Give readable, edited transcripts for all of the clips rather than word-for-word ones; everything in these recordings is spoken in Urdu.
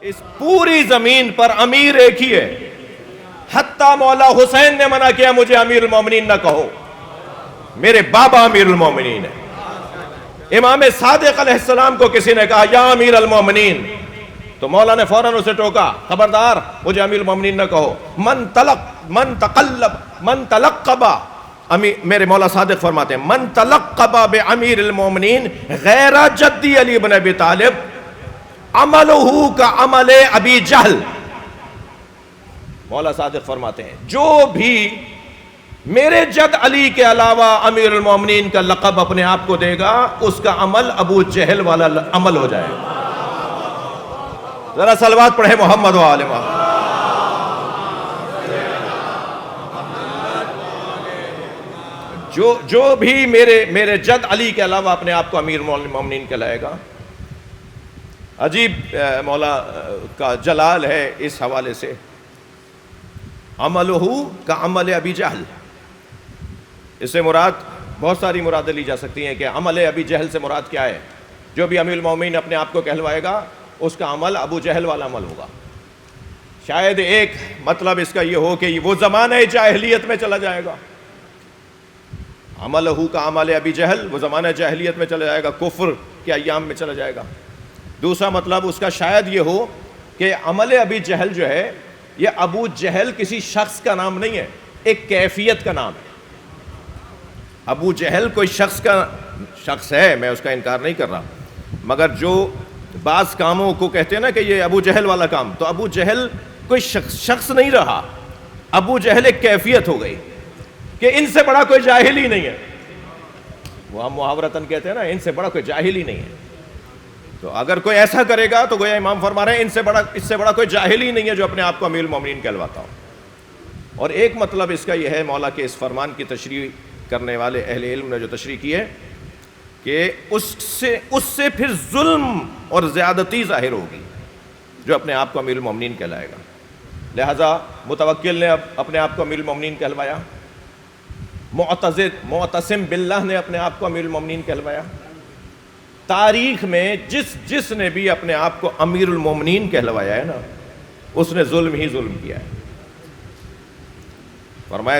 اس پوری زمین پر امیر ایک ہی ہے. حتیٰ مولا حسین نے منع کیا مجھے امیر المومنین نہ کہو، میرے بابا امیر المومنین ہے. امام صادق علیہ السلام کو کسی نے کہا یا امیر المومنین، تو مولا نے فوراً اسے ٹوکا، خبردار مجھے امیر المومنین نہ کہو. من تلقب میرے مولا صادق فرماتے ہیں من تلقب بامیر المومنین غیر جدی علی بن ابی طالب عملہ کا عمل ابی جہل. مولا صادق فرماتے ہیں جو بھی میرے جد علی کے علاوہ امیر المومنین کا لقب اپنے آپ کو دے گا اس کا عمل ابو جہل والا عمل ہو جائے گا. ذرا صلوات پڑھے محمد و آل محمد. جو بھی میرے جد علی کے علاوہ اپنے آپ کو امیر المومنین کہلائے گا. عجیب مولا کا جلال ہے اس حوالے سے. عملہ کا عمل ابی جہل، اس سے مراد بہت ساری مرادیں لی جا سکتی ہیں کہ عمل ابی جہل سے مراد کیا ہے. جو بھی امیر المومنین اپنے آپ کو کہلوائے گا اس کا عمل ابو جہل والا عمل ہوگا. شاید ایک مطلب اس کا یہ ہو کہ وہ زمانہ جاہلیت میں چلا جائے گا. عملہ کا عمل ابی جہل وہ زمانہ جاہلیت میں چلا جائے گا، کفر کے ایام میں چلا جائے گا. دوسرا مطلب اس کا شاید یہ ہو کہ عمل ابی جہل جو ہے یہ ابو جہل کسی شخص کا نام نہیں ہے، ایک کیفیت کا نام ہے. ابو جہل کوئی شخص ہے، میں اس کا انکار نہیں کر رہا، مگر جو بعض کاموں کو کہتے ہیں نا کہ یہ ابو جہل والا کام، تو ابو جہل کوئی شخص نہیں رہا. ابو جہل ایک کیفیت ہو گئی کہ ان سے بڑا کوئی جاہل ہی نہیں ہے. وہ ہم محاورتاً کہتے ہیں نا ان سے بڑا کوئی جاہل ہی نہیں ہے. تو اگر کوئی ایسا کرے گا تو گویا امام فرما رہے ہیں اس سے بڑا کوئی جاہل ہی نہیں ہے جو اپنے آپ کو امیر المومنین کہلواتا ہو. اور ایک مطلب اس کا یہ ہے مولا کے اس فرمان کی تشریح کرنے والے اہل علم نے جو تشریح کی ہے کہ اس سے پھر ظلم اور زیادتی ظاہر ہوگی جو اپنے آپ کو امیر المومنین کہلائے گا. لہذا متوکل نے اپنے آپ کو امیر المومنین کہلوایا، معتصم باللہ نے اپنے آپ کو امیر المومنین کہلوایا. تاریخ میں جس نے بھی اپنے آپ کو امیر المومنین کہلوایا ہے نا اس نے ظلم ہی ظلم کیا ہے. فرمایا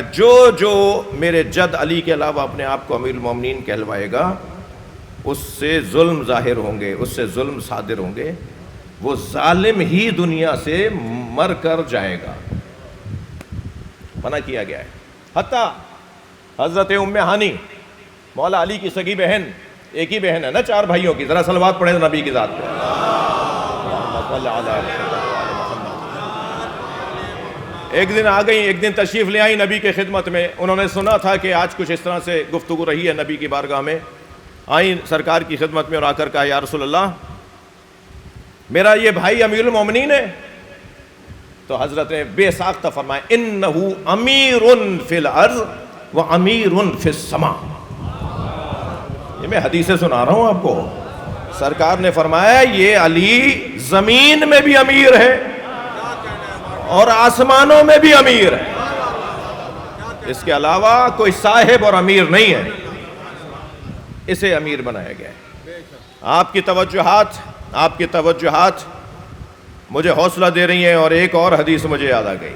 جو میرے جد علی کے علاوہ اپنے آپ کو امیر المومنین کہلوائے گا اس سے ظلم ظاہر ہوں گے، اس سے ظلم صادر ہوں گے، وہ ظالم ہی دنیا سے مر کر جائے گا. منع کیا گیا ہے. حتیٰ حضرت ام ہانی مولا علی کی سگی بہن، ایک ہی بہن ہے نا 4 بھائیوں کی، ذرا صلوات پڑھیں نبی کی ذات پہ. ایک دن آ گئی، ایک دن تشریف لے آئی نبی کے خدمت میں. انہوں نے سنا تھا کہ آج کچھ اس طرح سے گفتگو رہی ہے نبی کی بارگاہ میں. آئیں سرکار کی خدمت میں اور آ کر کہا یا رسول اللہ میرا یہ بھائی امیر المومنین ہے. تو حضرت نے بے ساختہ فرمایا انہو امیر فی الارض و امیر فی السماء. یہ میں حدیثیں سنا رہا ہوں آپ کو. سرکار نے فرمایا یہ علی زمین میں بھی امیر ہے اور آسمانوں میں بھی امیر ہے، اس کے علاوہ کوئی صاحب اور امیر نہیں ہے. اسے امیر بنایا گیا ہے. آپ کی توجہات مجھے حوصلہ دے رہی ہیں. اور ایک اور حدیث مجھے یاد آ گئی.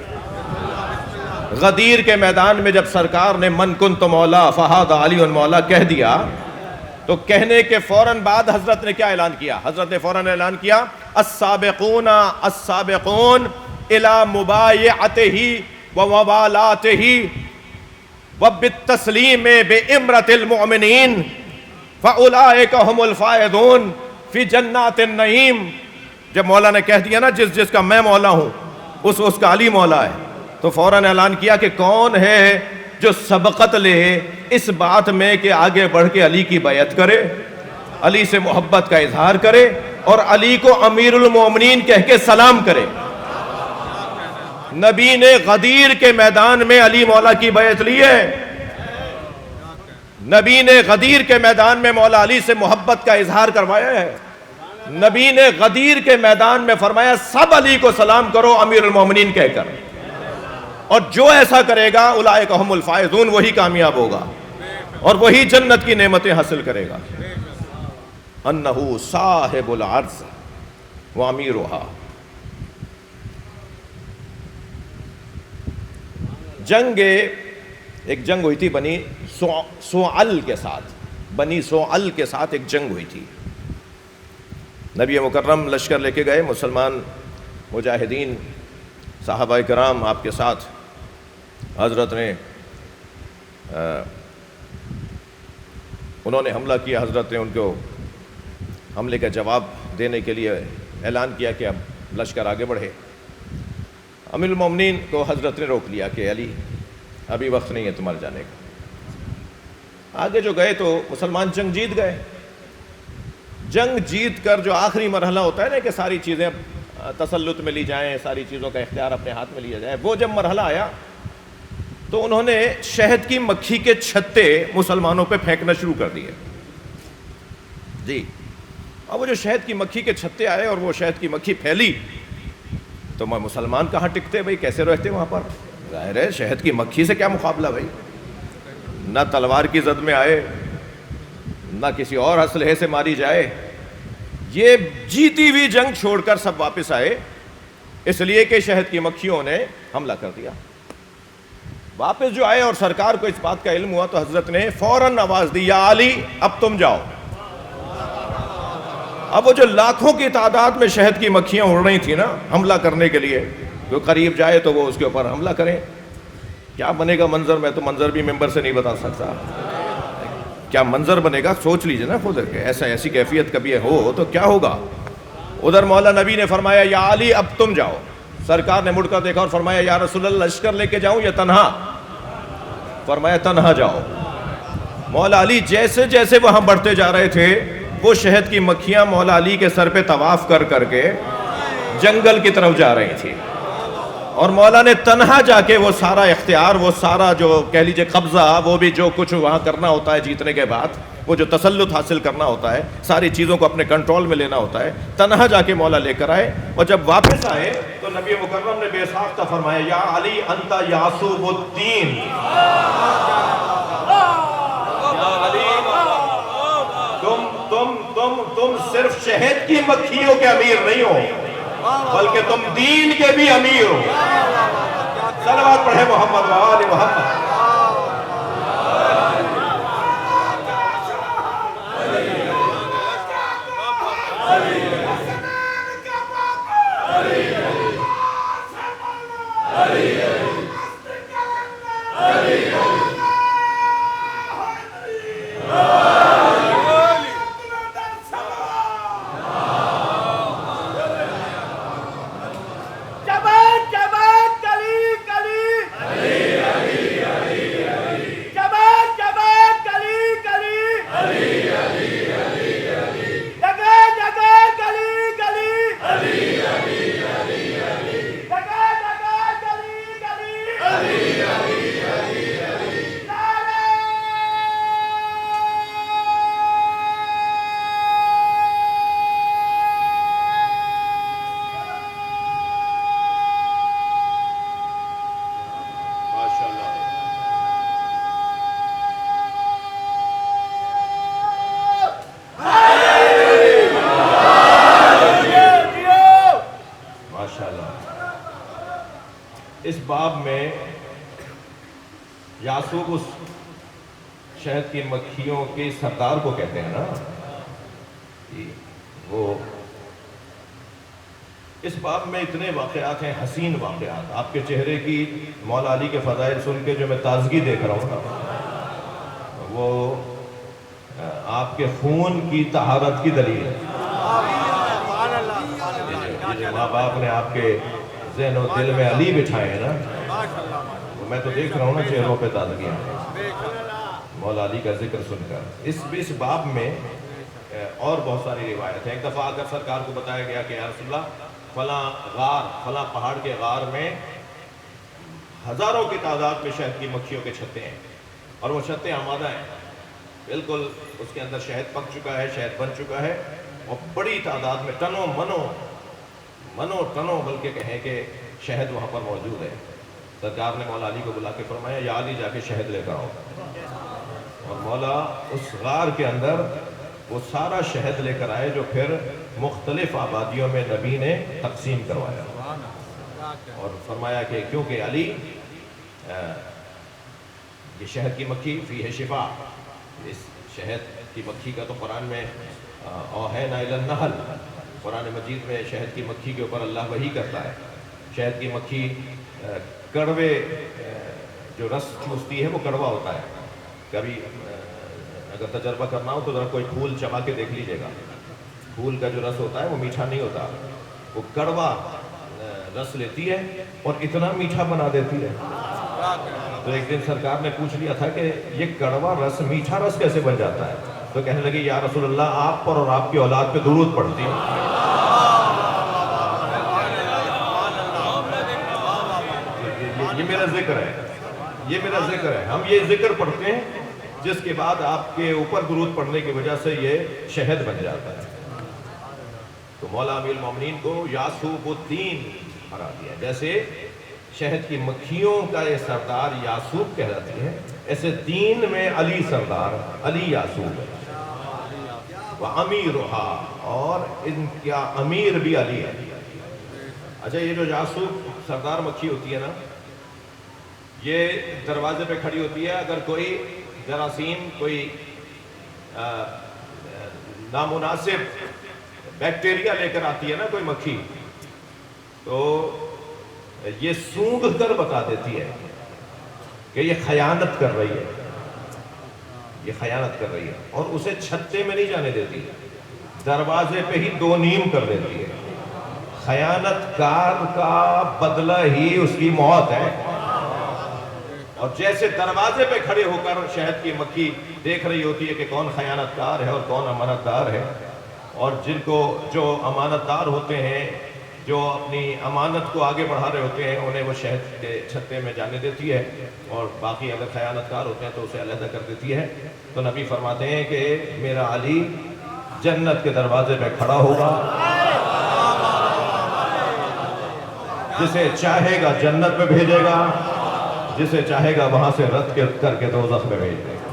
غدیر کے میدان میں جب سرکار نے من کنت مولا فہذا علی مولا کہہ دیا تو کہنے کے فوراً بعد حضرت نے کیا اعلان کیا؟ حضرت نے فوراً اعلان کیا السابقون الى مبایعتہ وموالاتہ وبالتسلیم بامرۃ المؤمنین فاولئک هم الفائزون فی جنات النعیم. جب مولا نے کہہ دیا نا جس کا میں مولا ہوں اس کا علی مولا ہے، تو فوراً اعلان کیا کہ کون ہے جو سبقت لے اس بات میں کہ آگے بڑھ کے علی کی بیعت کرے، علی سے محبت کا اظہار کرے اور علی کو امیر المومنین کہہ کے سلام کرے. نبی نے غدیر کے میدان میں علی مولا کی بیعت لی ہے. نبی نے غدیر کے میدان میں مولا علی سے محبت کا اظہار کروایا ہے. نبی نے غدیر کے میدان میں فرمایا سب علی کو سلام کرو امیر المومنین کہہ کر. اور جو ایسا کرے گا اولئک هم الفائزون، وہی کامیاب ہوگا اور وہی جنت کی نعمتیں حاصل کرے گا. انہو صاحب العرض و امیرہا، جنگ ایک جنگ ہوئی تھی بنی سوعل کے ساتھ، بنی سوعل کے ساتھ ایک جنگ ہوئی تھی. نبی مکرم لشکر لے کے گئے، مسلمان مجاہدین صحابہ کرام آپ کے ساتھ. حضرت نے انہوں نے حملہ کیا، حضرت نے ان کو حملے کا جواب دینے کے لیے اعلان کیا کہ اب لشکر آگے بڑھے. امیر المومنین کو حضرت نے روک لیا کہ علی ابھی وقت نہیں ہے تمہارے جانے کا. آگے جو گئے تو مسلمان جنگ جیت گئے. جنگ جیت کر جو آخری مرحلہ ہوتا ہے نا کہ ساری چیزیں تسلط میں لی جائیں، ساری چیزوں کا اختیار اپنے ہاتھ میں لیا جائے، وہ جب مرحلہ آیا تو انہوں نے شہد کی مکھی کے چھتے مسلمانوں پہ پھینکنا شروع کر دیے. جی، اب وہ جو شہد کی مکھی کے چھتے آئے اور وہ شہد کی مکھی پھیلی تو مسلمان کہاں ٹکتے بھائی، کیسے رہتے وہاں پر؟ ظاہر ہے شہد کی مکھی سے کیا مقابلہ بھائی. نہ تلوار کی زد میں آئے، نہ کسی اور اسلحے سے ماری جائے. یہ جیتی ہوئی جنگ چھوڑ کر سب واپس آئے اس لیے کہ شہد کی مکھیوں نے حملہ کر دیا. واپس جو آئے اور سرکار کو اس بات کا علم ہوا تو حضرت نے فوراً آواز دی، یا علی اب تم جاؤ. اب وہ جو لاکھوں کی تعداد میں شہد کی مکھیاں اڑ رہی تھیں نا حملہ کرنے کے لیے، جو قریب جائے تو وہ اس کے اوپر حملہ کریں. کیا بنے گا منظر؟ میں تو منظر بھی ممبر سے نہیں بتا سکتا. کیا منظر بنے گا سوچ لیجئے نا خود، ایسی کیفیت کبھی ہو تو کیا ہوگا. ادھر مولا نبی نے فرمایا یا علی اب تم جاؤ. سرکار نے مڑ کر دیکھا اور فرمایا یا رسول اللہ لشکر لے کے جاؤں یا تنہا؟ فرمایا تنہا جاؤ. مولا علی جیسے جیسے وہاں بڑھتے جا رہے تھے وہ شہد کی مکھیاں مولا علی کے سر پہ طواف کر کر کے جنگل کی طرف جا رہی تھی، اور مولا نے تنہا جا کے وہ سارا اختیار، وہ سارا جو کہہ لیجئے قبضہ، وہ بھی جو کچھ وہاں کرنا ہوتا ہے جیتنے کے بعد، وہ جو تسلط حاصل کرنا ہوتا ہے، ساری چیزوں کو اپنے کنٹرول میں لینا ہوتا ہے، تنہا جا کے مولا لے کر آئے. اور جب واپس آئے تو نبی مکرم نے بے ساختہ فرمایا یا علی انت یعصوب الدین. تم صرف شہد کی مکھیوں کے امیر نہیں ہو بلکہ تم دین کے بھی امیر ہو. صلوات پڑھے محمد و آل محمد. اس باب میں یعصوب اس شہد کی مکھیوں کے سردار کو کہتے ہیں نا، وہ اس باب میں اتنے واقعات ہیں، حسین واقعات. آپ کے چہرے کی مولا علی کے فضائل سن کے جو میں تازگی دیکھ رہا ہوں نا، وہ آپ کے خون کی طہارت کی دلیل ہے. ماں باپ نے آپ کے ذہن و دل میں علی بٹھائے ہیں نا، میں تو دیکھ رہا ہوں نا چہروں پہ تازگیاں مولا علی کا ذکر سن کر. اس باب میں اور بہت ساری روایت ہیں. ایک دفعہ آ کر سرکار کو بتایا گیا کہ یا رسول اللہ فلاں غار، فلاں پہاڑ کے غار میں ہزاروں کی تعداد میں شہد کی مکھیوں کے چھتے ہیں، اور وہ چھتے آمادہ ہیں، بالکل اس کے اندر شہد پک چکا ہے، شہد بن چکا ہے، اور بڑی تعداد میں ٹنوں ٹنوں بلکہ کہیں کہ شہد وہاں پر موجود ہے. سرکار نے مولا علی کو بلا کے فرمایا یا علی جا کے شہد لے کر آؤ. اور مولا اس غار کے اندر وہ سارا شہد لے کر آئے جو پھر مختلف آبادیوں میں نبی نے تقسیم کروایا، اور فرمایا کہ کیونکہ علی یہ شہد کی مکھی فیہ شفا، اس شہد کی مکھی کا تو قرآن میں اوحینا الی النحل، قرآن مجید میں شہد کی مکھی کے اوپر اللہ وحی کرتا ہے۔ شہد کی مکھی کڑوے جو رس چوستی ہے وہ کڑوا ہوتا ہے۔ کبھی اگر تجربہ کرنا ہو تو ذرا کوئی پھول چبا کے دیکھ لیجیے گا، پھول کا جو رس ہوتا ہے وہ میٹھا نہیں ہوتا، وہ کڑوا رس لیتی ہے اور اتنا میٹھا بنا دیتی ہے۔ تو ایک دن سرکار نے پوچھ لیا تھا کہ یہ کڑوا رس میٹھا رس کیسے بن جاتا ہے؟ تو کہنے لگے یا رسول اللہ آپ پر اور آپ کی اولاد پہ درود پڑھتی ہے۔ یہ میرا ذکر ہے، یہ میرا ذکر ہے، ہم یہ ذکر پڑھتے ہیں جس کے بعد آپ کے اوپر درود پڑھنے کی وجہ سے یہ شہد بن جاتا ہے۔ تو مولا امیر المومنین کو یاسوب الدین قرار دیا، جیسے شہد کی مکھیوں کا یہ سردار یاسوب کہلاتی ہے، ایسے دین میں علی سردار، علی یاسوب ہے، وَأَمِيرُهَا، اور ان کا امیر بھی علی ہے۔ اچھا، یہ جو یاسوب سردار مکھی ہوتی ہے نا، یہ دروازے پہ کھڑی ہوتی ہے، اگر کوئی جراثیم، کوئی نامناسب بیکٹیریا لے کر آتی ہے نا کوئی مکھی، تو یہ سونگھ کر بتا دیتی ہے کہ یہ خیانت کر رہی ہے، یہ خیانت کر رہی ہے، اور اسے چھتے میں نہیں جانے دیتی، دروازے پہ ہی دو نیم کر دیتی ہے۔ خیانت کار کا بدلہ ہی اس کی موت ہے۔ اور جیسے دروازے پہ کھڑے ہو کر شہد کی مکھی دیکھ رہی ہوتی ہے کہ کون خیانت کار ہے اور کون امانت دار ہے، اور جن کو جو امانت دار ہوتے ہیں، جو اپنی امانت کو آگے بڑھا رہے ہوتے ہیں، انہیں وہ شہد کے چھتے میں جانے دیتی ہے، اور باقی اگر خیانت کار ہوتے ہیں تو اسے علیحدہ کر دیتی ہے۔ تو نبی فرماتے ہیں کہ میرا علی جنت کے دروازے پہ کھڑا ہوگا، جسے چاہے گا جنت میں بھیجے گا، جسے چاہے گا وہاں سے رد کر کے دوزخ میں بھیج دے گا۔